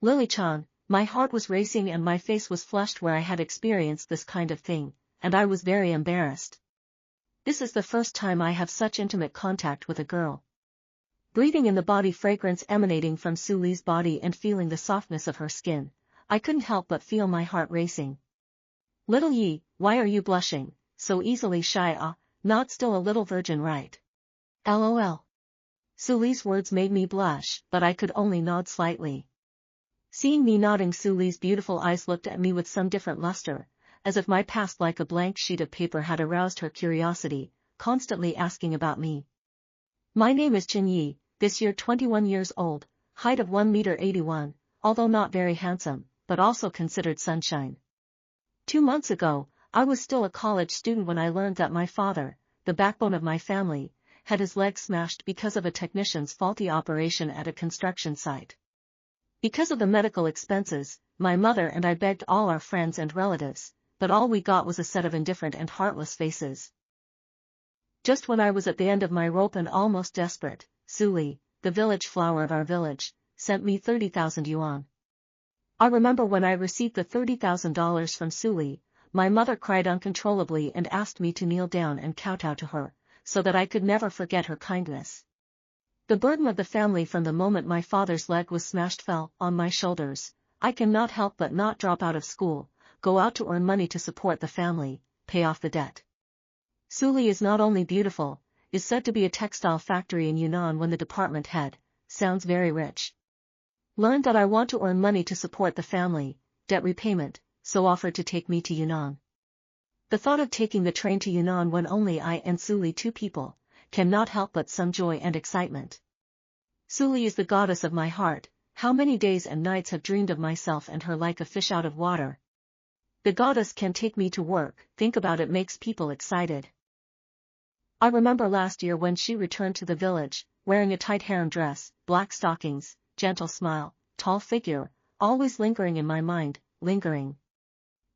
Lily-chan, my heart was racing and my face was flushed where I had experienced this kind of thing, and I was very embarrassed. This is the first time I have such intimate contact with a girl. Breathing in the body fragrance emanating from Suli's body and feeling the softness of her skin, I couldn't help but feel my heart racing. Little Yi, why are you blushing, so easily shy? Not still a little virgin, right? LOL. Suli's words made me blush, but I could only nod slightly. Seeing me nodding, Suli's beautiful eyes looked at me with some different luster, as if my past like a blank sheet of paper had aroused her curiosity, constantly asking about me. My name is Chin Yi, this year 21 years old, height of 1 meter 81, although not very handsome, but also considered sunshine. 2 months ago, I was still a college student when I learned that my father, the backbone of my family, had his leg smashed because of a technician's faulty operation at a construction site. Because of the medical expenses, my mother and I begged all our friends and relatives, but all we got was a set of indifferent and heartless faces. Just when I was at the end of my rope and almost desperate, Suli, the village flower of our village, sent me 30,000 yuan. I remember when I received the $30,000 from Suli, my mother cried uncontrollably and asked me to kneel down and kowtow to her, so that I could never forget her kindness. The burden of the family from the moment my father's leg was smashed fell on my shoulders. I cannot help but not drop out of school, go out to earn money to support the family, pay off the debt. Suli is not only beautiful, is said to be a textile factory in Yunnan when the department head, sounds very rich. Learned that I want to earn money to support the family, debt repayment, so offered to take me to Yunnan. The thought of taking the train to Yunnan when only I and Suli 2 people, cannot help but some joy and excitement. Suli is the goddess of my heart, how many days and nights have dreamed of myself and her like a fish out of water. The goddess can take me to work, think about it makes people excited. I remember last year when she returned to the village, wearing a tight harem dress, black stockings, gentle smile, tall figure, always lingering in my mind, lingering.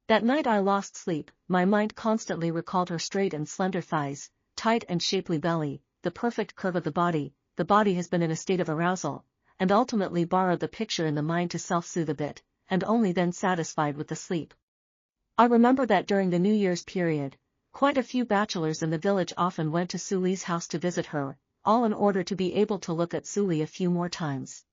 That night I lost sleep, my mind constantly recalled her straight and slender thighs, tight and shapely belly, the perfect curve of the body has been in a state of arousal, and ultimately borrowed the picture in the mind to self-soothe a bit, and only then satisfied with the sleep. I remember that during the New Year's period, quite a few bachelors in the village often went to Suli's house to visit her, all in order to be able to look at Suli a few more times.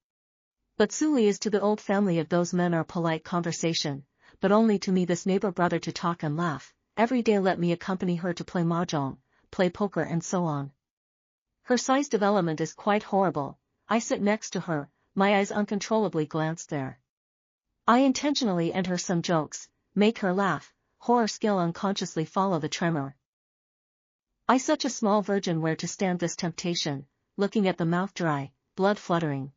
But Suli is to the old family of those men are polite conversation, but only to me this neighbor brother to talk and laugh, every day let me accompany her to play mahjong, play poker and so on. Her size development is quite horrible, I sit next to her, my eyes uncontrollably glance there. I intentionally enter some jokes, make her laugh, horror skill unconsciously follow the tremor. I such a small virgin where to stand this temptation, looking at the mouth dry, blood fluttering.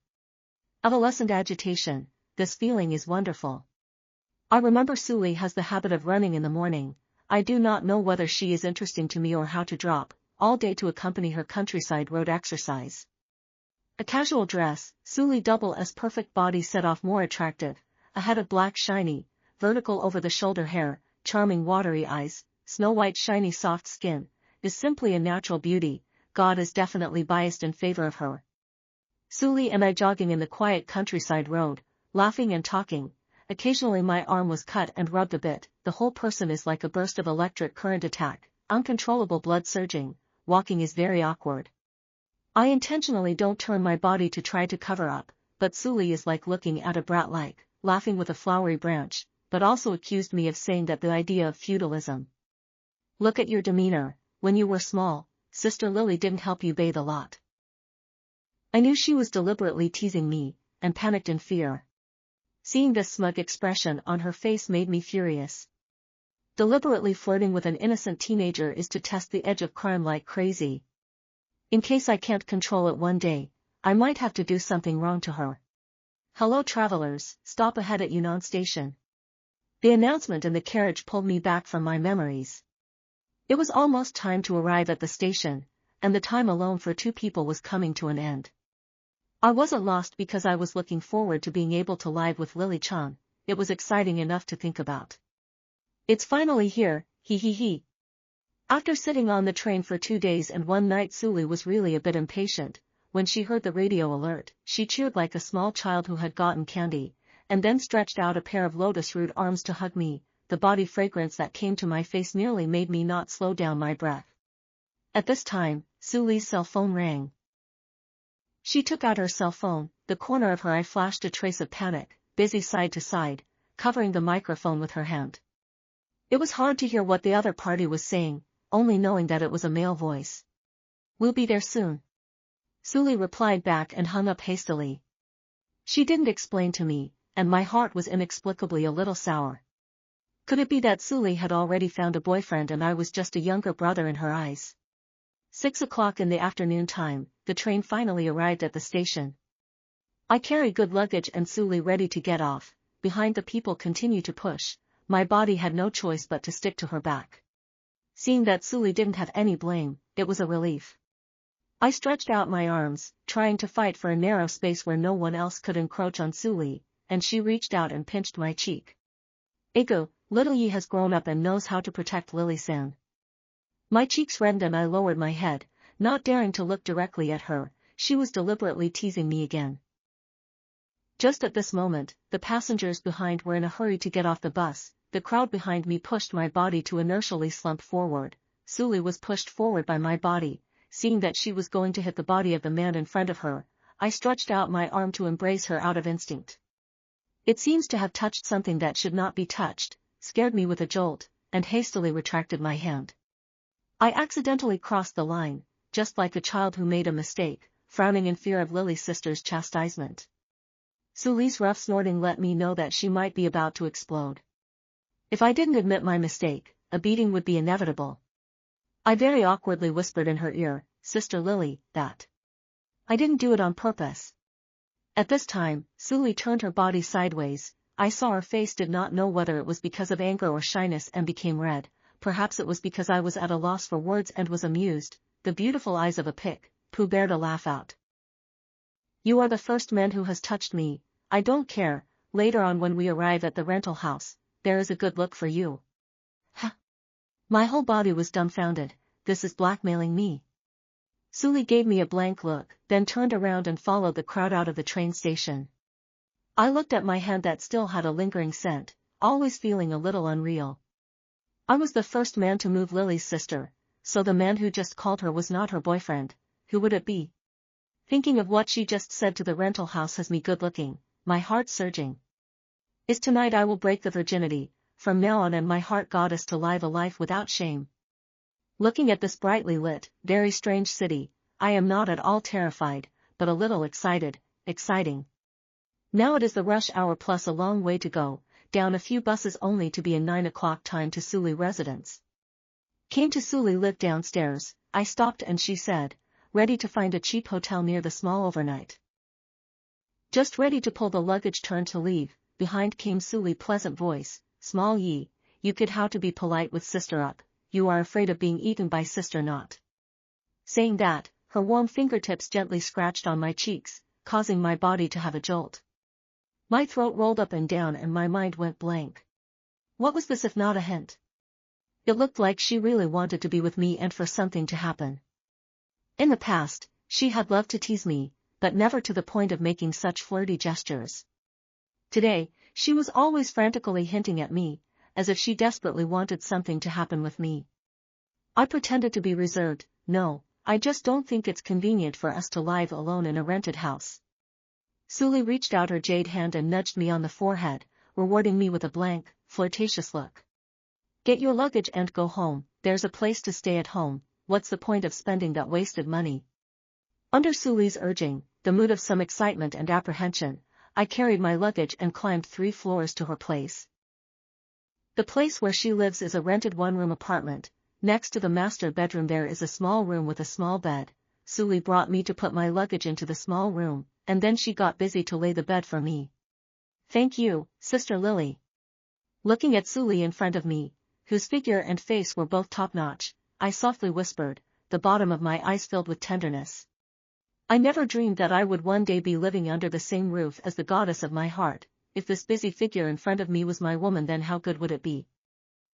Adolescent agitation, this feeling is wonderful. I remember Suli has the habit of running in the morning, I do not know whether she is interesting to me or how to drop, all day to accompany her countryside road exercise. A casual dress, Suli double as perfect body set off more attractive, a head of black shiny, vertical over the shoulder hair, charming watery eyes, snow white shiny soft skin, is simply a natural beauty, God is definitely biased in favor of her. Suli and I jogging in the quiet countryside road, laughing and talking, occasionally my arm was cut and rubbed a bit, the whole person is like a burst of electric current attack, uncontrollable blood surging, walking is very awkward. I intentionally don't turn my body to try to cover up, but Suli is like looking at a brat like, laughing with a flowery branch, but also accused me of saying that the idea of feudalism. Look at your demeanor, when you were small, Sister Lily didn't help you bathe a lot. I knew she was deliberately teasing me, and panicked in fear. Seeing this smug expression on her face made me furious. Deliberately flirting with an innocent teenager is to test the edge of crime like crazy. In case I can't control it one day, I might have to do something wrong to her. Hello travelers, stop ahead at Yunnan Station. The announcement in the carriage pulled me back from my memories. It was almost time to arrive at the station, and the time alone for 2 people was coming to an end. I wasn't lost because I was looking forward to being able to live with Lily-chan, it was exciting enough to think about. It's finally here, he he he. After sitting on the train for 2 days and 1 night, Suli was really a bit impatient. When she heard the radio alert, she cheered like a small child who had gotten candy, and then stretched out a pair of lotus-root arms to hug me. The body fragrance that came to my face nearly made me not slow down my breath. At this time, Su Li's cell phone rang. She took out her cell phone, the corner of her eye flashed a trace of panic, busy side to side, covering the microphone with her hand. It was hard to hear what the other party was saying, only knowing that it was a male voice. "We'll be there soon." Su Li replied back and hung up hastily. She didn't explain to me, and my heart was inexplicably a little sour. Could it be that Su Li had already found a boyfriend and I was just a younger brother in her eyes? 6 o'clock in the afternoon time, the train finally arrived at the station. I carried good luggage and Su Li ready to get off. Behind the people continued to push. My body had no choice but to stick to her back. Seeing that Su Li didn't have any blame, it was a relief. I stretched out my arms, trying to fight for a narrow space where no one else could encroach on Su Li, and she reached out and pinched my cheek. "Ego, little Yi has grown up and knows how to protect Lily-san." My cheeks reddened and I lowered my head, not daring to look directly at her. She was deliberately teasing me again. Just at this moment, the passengers behind were in a hurry to get off the bus. The crowd behind me pushed my body to inertially slump forward. Su Li was pushed forward by my body. Seeing that she was going to hit the body of the man in front of her, I stretched out my arm to embrace her out of instinct. It seems to have touched something that should not be touched, scared me with a jolt, and hastily retracted my hand. I accidentally crossed the line, just like a child who made a mistake, frowning in fear of Lily's sister's chastisement. Su Li's rough snorting let me know that she might be about to explode. If I didn't admit my mistake, a beating would be inevitable. I very awkwardly whispered in her ear, "Sister Lily, that. I didn't do it on purpose." At this time, Su Li turned her body sideways. I saw her face did not know whether it was because of anger or shyness and became red. Perhaps it was because I was at a loss for words and was amused. The beautiful eyes of a pick, Pooh Bear to laugh out. "You are the first man who has touched me. I don't care, later on when we arrive at the rental house, there is a good look for you." Ha! My whole body was dumbfounded. This is blackmailing me. Su Li gave me a blank look, then turned around and followed the crowd out of the train station. I looked at my hand that still had a lingering scent, always feeling a little unreal. I was the first man to move Lily's sister, so the man who just called her was not her boyfriend. Who would it be? Thinking of what she just said to the rental house has me good looking, my heart surging. Is tonight I will break the virginity, from now on and my heart goddess to live a life without shame. Looking at this brightly lit, very strange city, I am not at all terrified, but a little excited, exciting. Now it is the rush hour plus a long way to go, down a few buses only to be in 9 o'clock time to Su Li residence. Came to Su Li lived downstairs. I stopped and she said, "Ready to find a cheap hotel near the small overnight." Just ready to pull the luggage turn to leave, behind came Su Li's pleasant voice, "Small Yi, you could how to be polite with sister up, you are afraid of being eaten by sister not." Saying that, her warm fingertips gently scratched on my cheeks, causing my body to have a jolt. My throat rolled up and down and my mind went blank. What was this if not a hint? It looked like she really wanted to be with me and for something to happen. In the past, she had loved to tease me, but never to the point of making such flirty gestures. Today, she was always frantically hinting at me, as if she desperately wanted something to happen with me. I pretended to be reserved. "No, I just don't think it's convenient for us to live alone in a rented house." Su Li reached out her jade hand and nudged me on the forehead, rewarding me with a blank, flirtatious look. "Get your luggage and go home, there's a place to stay at home, what's the point of spending that wasted money?" Under Su Li's urging, the mood of some excitement and apprehension, I carried my luggage and climbed 3 floors to her place. The place where she lives is a rented one-room apartment. Next to the master bedroom there is a small room with a small bed. Su Li brought me to put my luggage into the small room, and then she got busy to lay the bed for me. "Thank you, Sister Lily." Looking at Su Li in front of me, whose figure and face were both top-notch, I softly whispered, the bottom of my eyes filled with tenderness. I never dreamed that I would one day be living under the same roof as the goddess of my heart. If this busy figure in front of me was my woman, then how good would it be?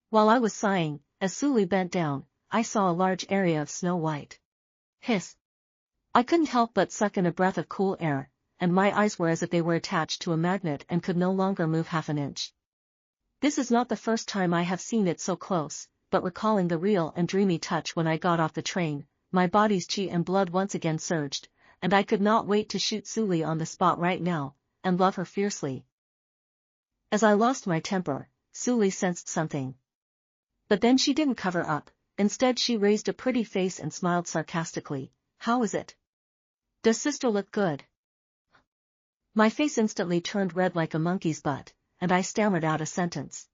While I was sighing, as Su Li bent down, I saw a large area of snow white. Hiss! I couldn't help but suck in a breath of cool air. and my eyes were as if they were attached to a magnet and could no longer move half an inch. This is not the first time I have seen it so close, but recalling the real and dreamy touch when I got off the train, my body's chi and blood once again surged, and I could not wait to shoot Suli on the spot right now, and love her fiercely. As I lost my temper, Suli sensed something. But then she didn't cover up, instead she raised a pretty face and smiled sarcastically. How is it? Does sister look good? My face instantly turned red like a monkey's butt, and I stammered out a sentence.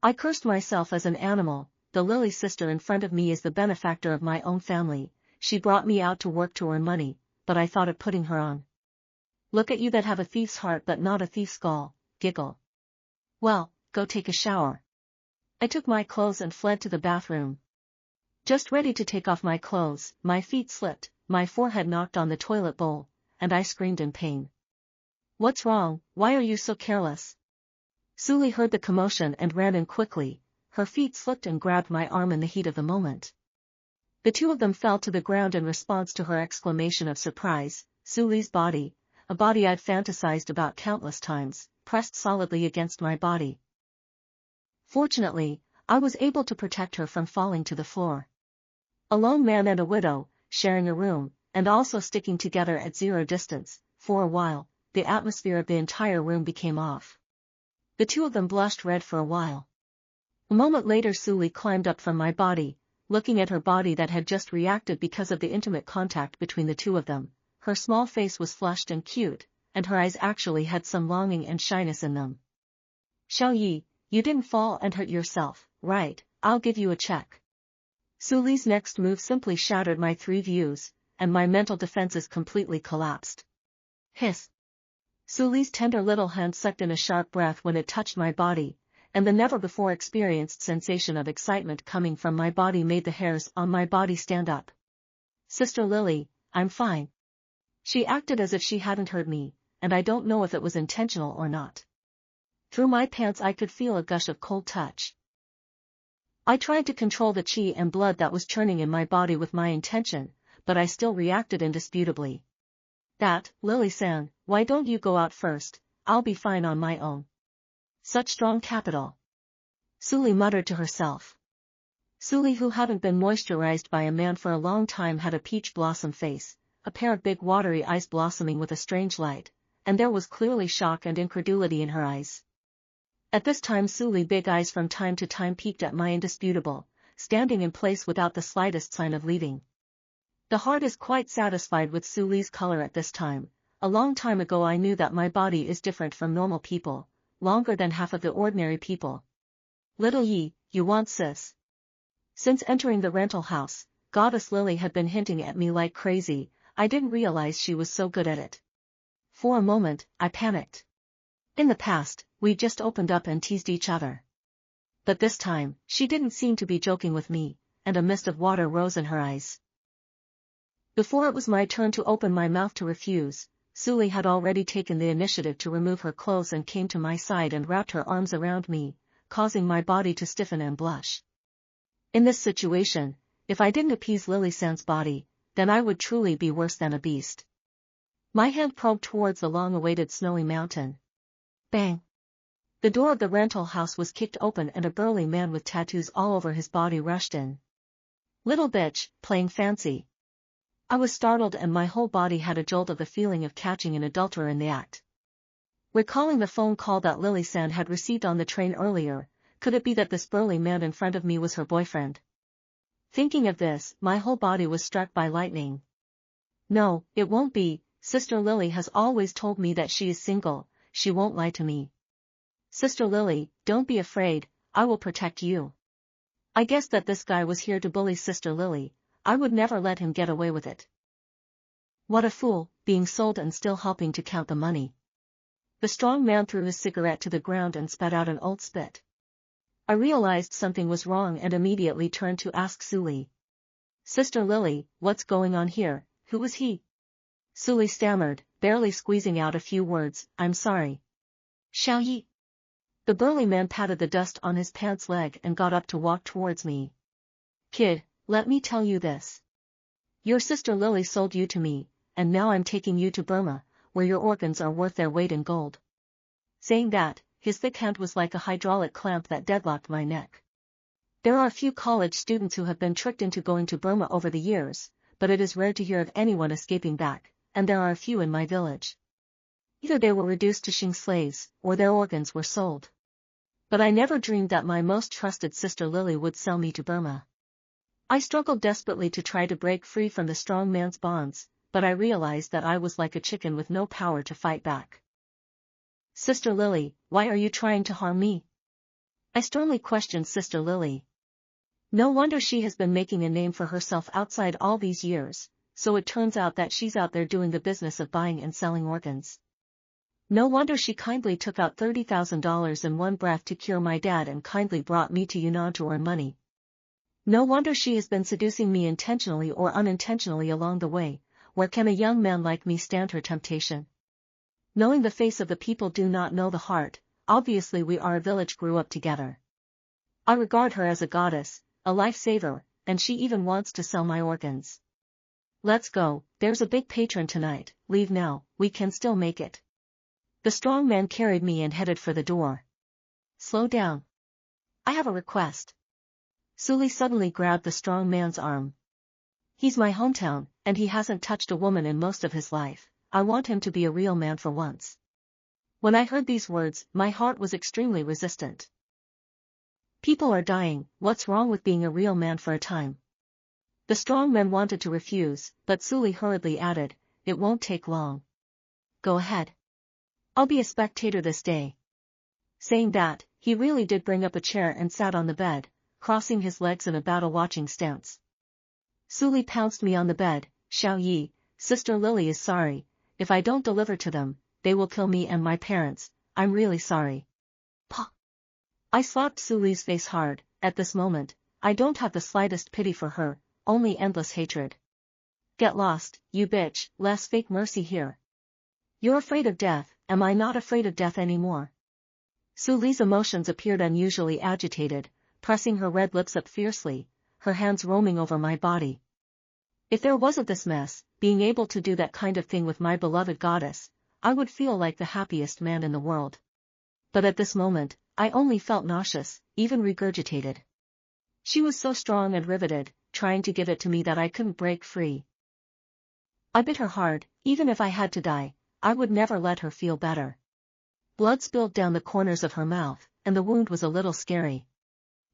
I cursed myself as an animal. The Lily sister in front of me is the benefactor of my own family. She brought me out to work to earn money, but I thought of putting her on. Look at you that have a thief's heart but not a thief's skull, giggle. Well, go take a shower. I took my clothes and fled to the bathroom. Just ready to take off my clothes, my feet slipped, my forehead knocked on the toilet bowl, and I screamed in pain. What's wrong? Why are you so careless? Suli heard the commotion and ran in quickly. Her feet slipped and grabbed my arm in the heat of the moment. The two of them fell to the ground in response to her exclamation of surprise. Suli's body, a body I'd fantasized about countless times, pressed solidly against my body. Fortunately, I was able to protect her from falling to the floor. A lone man and a widow, sharing a room, and also sticking together at zero distance, for a while, the atmosphere of the entire room became off. The two of them blushed red for a while. A moment later Suli climbed up from my body, looking at her body that had just reacted because of the intimate contact between the two of them. Her small face was flushed and cute, and her eyes actually had some longing and shyness in them. Xiao Yi, you didn't fall and hurt yourself, right? I'll give you a check. Suli's next move simply shattered my three views, and my mental defenses completely collapsed. Hiss. Suli's tender little hand sucked in a sharp breath when it touched my body, and the never-before-experienced sensation of excitement coming from my body made the hairs on my body stand up. Sister Lily, I'm fine. She acted as if she hadn't heard me, and I don't know if it was intentional or not. Through my pants I could feel a gush of cold touch. I tried to control the chi and blood that was churning in my body with my intention, but I still reacted indisputably. Lily-san, why don't you go out first? I'll be fine on my own. Such strong capital. Suli muttered to herself. Suli, who hadn't been moisturized by a man for a long time, had a peach blossom face, a pair of big watery eyes blossoming with a strange light, and there was clearly shock and incredulity in her eyes. At this time Suli big eyes from time to time peeked at my indisputable, standing in place without the slightest sign of leaving. The heart is quite satisfied with Suli's color at this time. A long time ago I knew that my body is different from normal people, longer than half of the ordinary people. Little Yi, you want sis? Since entering the rental house, Goddess Lily had been hinting at me like crazy. I didn't realize she was so good at it. For a moment, I panicked. In the past, we just opened up and teased each other. But this time, she didn't seem to be joking with me, and a mist of water rose in her eyes. Before it was my turn to open my mouth to refuse, Suli had already taken the initiative to remove her clothes and came to my side and wrapped her arms around me, causing my body to stiffen and blush. In this situation, if I didn't appease Lily-san's body, then I would truly be worse than a beast. My hand probed towards the long-awaited snowy mountain. Bang! The door of the rental house was kicked open and a burly man with tattoos all over his body rushed in. Little bitch, playing fancy. I was startled and my whole body had a jolt of the feeling of catching an adulterer in the act. Recalling the phone call that Lily-san had received on the train earlier, could it be that this burly man in front of me was her boyfriend? Thinking of this, my whole body was struck by lightning. No, it won't be. Sister Lily has always told me that she is single. She won't lie to me. Sister Lily, don't be afraid, I will protect you. I guessed that this guy was here to bully Sister Lily. I would never let him get away with it. What a fool, being sold and still helping to count the money. The strong man threw his cigarette to the ground and spat out an old spit. I realized something was wrong and immediately turned to ask Suli. Sister Lily, what's going on here? Who was he? Suli stammered, barely squeezing out a few words, I'm sorry. Xiao Yi. The burly man patted the dust on his pants leg and got up to walk towards me. Kid, let me tell you this. Your sister Lily sold you to me, and now I'm taking you to Burma, where your organs are worth their weight in gold. Saying that, his thick hand was like a hydraulic clamp that deadlocked my neck. There are a few college students who have been tricked into going to Burma over the years, but it is rare to hear of anyone escaping back, and there are a few in my village. Either they were reduced to Xing slaves, or their organs were sold. But I never dreamed that my most trusted sister Lily would sell me to Burma. I struggled desperately to try to break free from the strong man's bonds, but I realized that I was like a chicken with no power to fight back. Sister Lily, why are you trying to harm me? I sternly questioned Sister Lily. No wonder she has been making a name for herself outside all these years, so it turns out that she's out there doing the business of buying and selling organs. No wonder she kindly took out $30,000 in one breath to cure my dad and kindly brought me to Yunnan to earn money. No wonder she has been seducing me intentionally or unintentionally along the way. Where can a young man like me stand her temptation? Knowing the face of the people do not know the heart, obviously we our village grew up together. I regard her as a goddess, a lifesaver, and she even wants to sell my organs. Let's go, there's a big patron tonight, leave now, we can still make it. The strong man carried me and headed for the door. Slow down. I have a request. Suli suddenly grabbed the strong man's arm. He's my hometown, and he hasn't touched a woman in most of his life. I want him to be a real man for once. When I heard these words, my heart was extremely resistant. People are dying, what's wrong with being a real man for a time? The strong man wanted to refuse, but Suli hurriedly added, it won't take long. Go ahead. I'll be a spectator this day. Saying that, he really did bring up a chair and sat on the bed, crossing his legs in a battle-watching stance. Suli pounced me on the bed. Xiao Yi, Sister Lily is sorry, if I don't deliver to them, they will kill me and my parents, I'm really sorry. Pah! I slapped Suli's face hard. At this moment, I don't have the slightest pity for her, only endless hatred. Get lost, you bitch, less fake mercy here. You're afraid of death, am I not afraid of death anymore? Suli's emotions appeared unusually agitated, pressing her red lips up fiercely, her hands roaming over my body. If there wasn't this mess, being able to do that kind of thing with my beloved goddess, I would feel like the happiest man in the world. But at this moment, I only felt nauseous, even regurgitated. She was so strong and riveted, trying to give it to me that I couldn't break free. I bit her hard, even if I had to die, I would never let her feel better. Blood spilled down the corners of her mouth, and the wound was a little scary.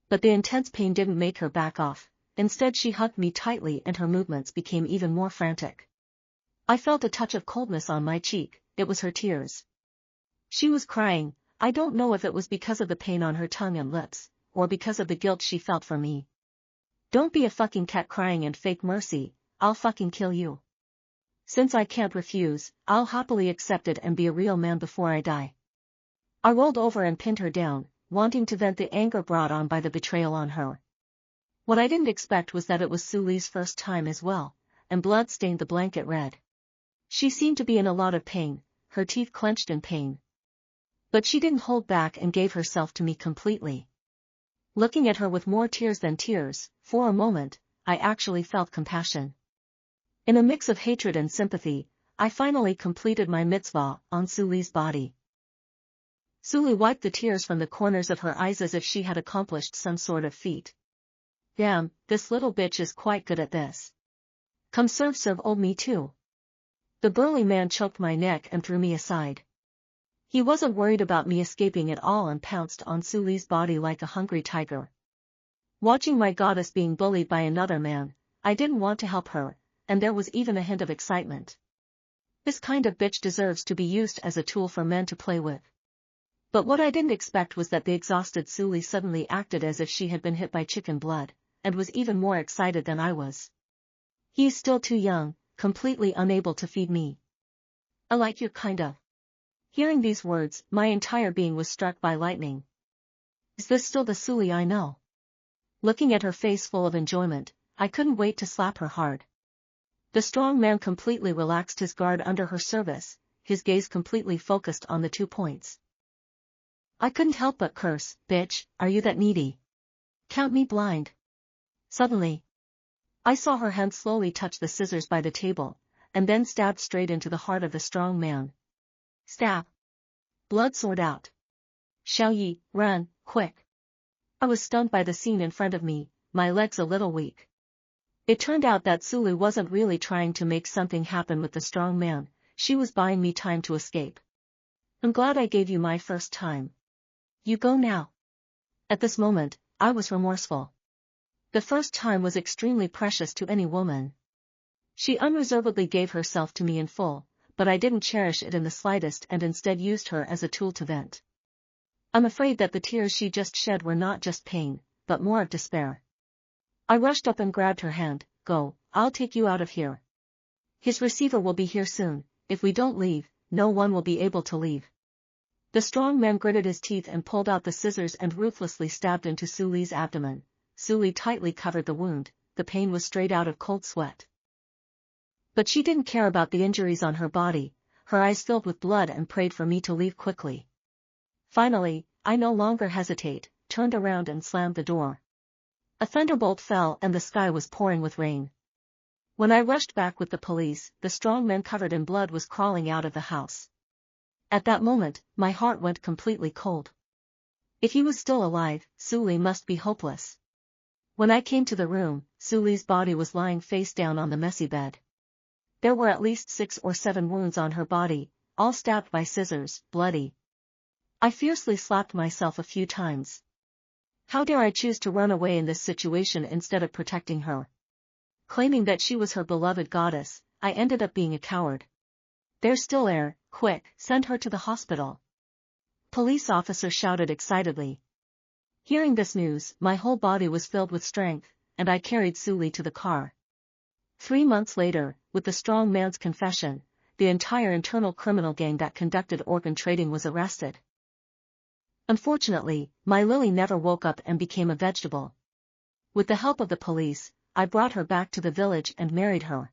But the intense pain didn't make her back off. Instead she hugged me tightly and her movements became even more frantic. I felt a touch of coldness on my cheek, it was her tears. She was crying, I don't know if it was because of the pain on her tongue and lips, or because of the guilt she felt for me. Don't be a fucking cat crying and fake mercy, I'll fucking kill you. Since I can't refuse, I'll happily accept it and be a real man before I die. I rolled over and pinned her down, wanting to vent the anger brought on by the betrayal on her. What I didn't expect was that it was Suli's first time as well, and blood stained the blanket red. She seemed to be in a lot of pain, her teeth clenched in pain. But she didn't hold back and gave herself to me completely. Looking at her with more tears than tears, for a moment, I actually felt compassion. In a mix of hatred and sympathy, I finally completed my mitzvah on Suli's body. Suli wiped the tears from the corners of her eyes as if she had accomplished some sort of feat. Damn, this little bitch is quite good at this. Come serve old me too. The burly man choked my neck and threw me aside. He wasn't worried about me escaping at all and pounced on Suli's body like a hungry tiger. Watching my goddess being bullied by another man, I didn't want to help her, and there was even a hint of excitement. This kind of bitch deserves to be used as a tool for men to play with. But what I didn't expect was that the exhausted Suli suddenly acted as if she had been hit by chicken blood, and was even more excited than I was. He is still too young, completely unable to feed me. I like you kind of. Hearing these words, my entire being was struck by lightning. Is this still the Suli I know? Looking at her face full of enjoyment, I couldn't wait to slap her hard. The strong man completely relaxed his guard under her service, his gaze completely focused on the 2 points. I couldn't help but curse, bitch, are you that needy? Count me blind. Suddenly, I saw her hand slowly touch the scissors by the table, and then stabbed straight into the heart of the strong man, Stab. Blood soared out. Xiao Yi, run, quick. I was stunned by the scene in front of me, my legs a little weak. It turned out that Sulu wasn't really trying to make something happen with the strong man, she was buying me time to escape. I'm glad I gave you my first time. You go now. At this moment, I was remorseful. The first time was extremely precious to any woman. She unreservedly gave herself to me in full, but I didn't cherish it in the slightest and instead used her as a tool to vent. I'm afraid that the tears she just shed were not just pain, but more of despair. I rushed up and grabbed her hand. Go, I'll take you out of here. His receiver will be here soon. If we don't leave, no one will be able to leave. The strong man gritted his teeth and pulled out the scissors and ruthlessly stabbed into Suli's abdomen. Suli tightly covered the wound, the pain was straight out of cold sweat. But she didn't care about the injuries on her body, her eyes filled with blood and prayed for me to leave quickly. Finally, I no longer hesitate, turned around and slammed the door. A thunderbolt fell and the sky was pouring with rain. When I rushed back with the police, the strong man covered in blood was crawling out of the house. At that moment, my heart went completely cold. If he was still alive, Suli must be hopeless. When I came to the room, Suli's body was lying face down on the messy bed. There were at least 6 or 7 wounds on her body, all stabbed by scissors, bloody. I fiercely slapped myself a few times. How dare I choose to run away in this situation instead of protecting her? Claiming that she was her beloved goddess, I ended up being a coward. There's still air, quick, send her to the hospital. Police officer shouted excitedly. Hearing this news, my whole body was filled with strength, and I carried Suli to the car. 3 months later, with the strong man's confession, the entire internal criminal gang that conducted organ trading was arrested. Unfortunately, my Lily never woke up and became a vegetable. With the help of the police, I brought her back to the village and married her.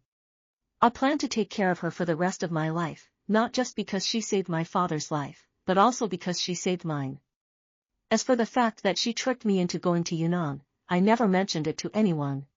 I plan to take care of her for the rest of my life, not just because she saved my father's life, but also because she saved mine. As for the fact that she tricked me into going to Yunnan, I never mentioned it to anyone.